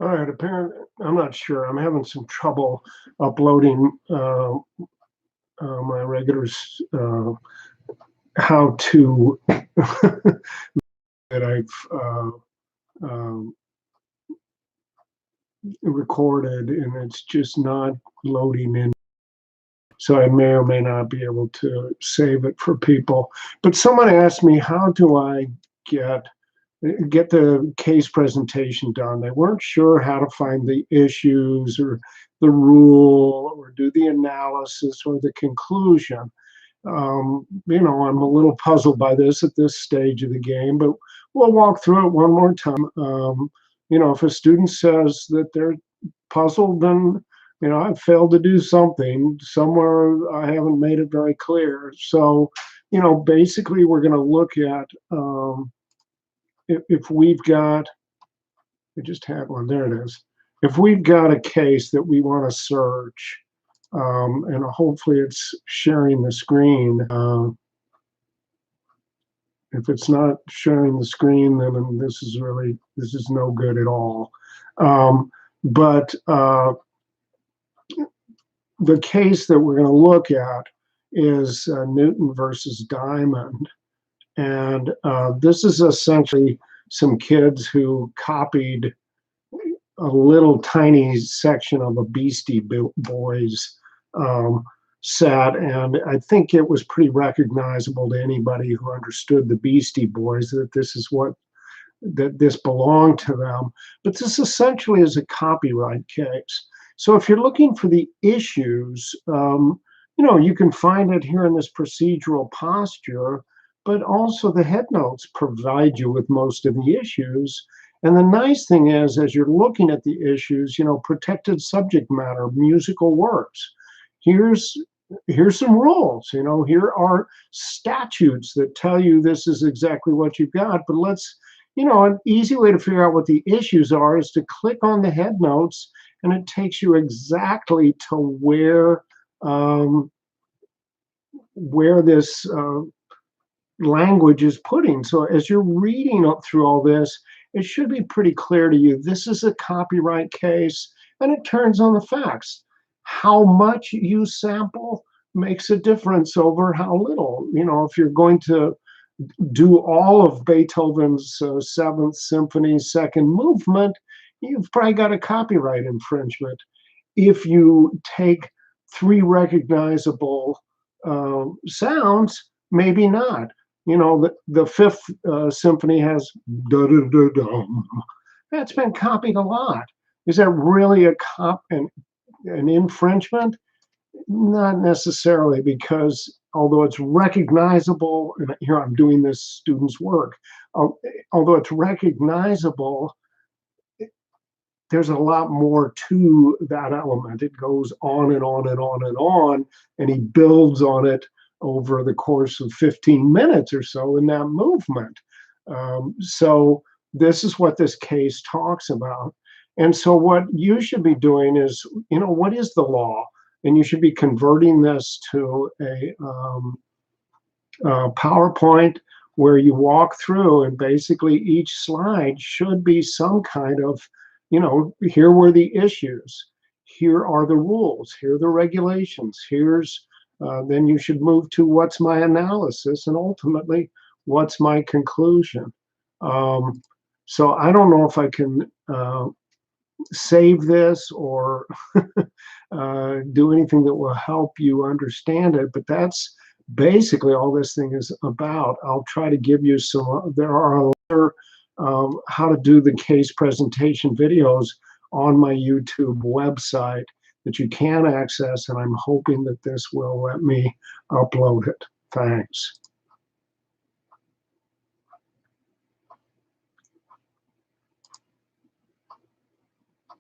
All right, apparently, I'm not sure. I'm having some trouble uploading my how to that I've um, recorded, and it's just not loading in. So I may or may not be able to save it for people. But someone asked me, how do I get the case presentation done? They weren't sure how to find the issues or the rule or do the analysis or the conclusion. I'm a little puzzled by this at this stage of the game, but we'll walk through it one more time. If a student says that they're puzzled, then I've failed to do something somewhere. I haven't made it very clear. So, basically, we're going to look at if we've got. We just had one. There it is. If we've got a case that we want to search, and hopefully it's sharing the screen. If it's not sharing the screen, then this is no good at all. But the case that we're going to look at is Newton versus Diamond. And this is essentially some kids who copied a little tiny section of a Beastie Boys set, and I think it was pretty recognizable to anybody who understood the Beastie Boys that this belonged to them. But this essentially is a copyright case. So if you're looking for the issues, you can find it here in this procedural posture, but also the headnotes provide you with most of the issues. And the nice thing is, as you're looking at the issues, protected subject matter, musical works, here's some rules. Here are statutes that tell you this is exactly what you've got. But an easy way to figure out what the issues are is to click on the headnotes, and it takes you exactly to where this language is putting. So as you're reading up through all this, it should be pretty clear to you, this is a copyright case, and it turns on the facts. How much you sample makes a difference over how little. If you're going to do all of Beethoven's Seventh Symphony, second movement, you've probably got a copyright infringement. If you take 3 recognizable sounds, maybe not. The Fifth Symphony has da-da-da-dum. That's been copied a lot. Is that really an infringement? Not necessarily, because although it's recognizable, and here I'm doing this student's work, although it's recognizable, there's a lot more to that element. It goes on and on and on and on, and he builds on it over the course of 15 minutes or so in that movement. So this is what this case talks about. And so what you should be doing is, what is the law? And you should be converting this to a PowerPoint where you walk through, and basically each slide should be some kind of, here were the issues, here are the rules, here are the regulations, then you should move to what's my analysis, and ultimately, what's my conclusion. So I don't know if I can save this or do anything that will help you understand it, but that's basically all this thing is about. I'll try to give you there are other how to do the case presentation videos on my YouTube website that you can access, and I'm hoping that this will let me upload it. Thanks.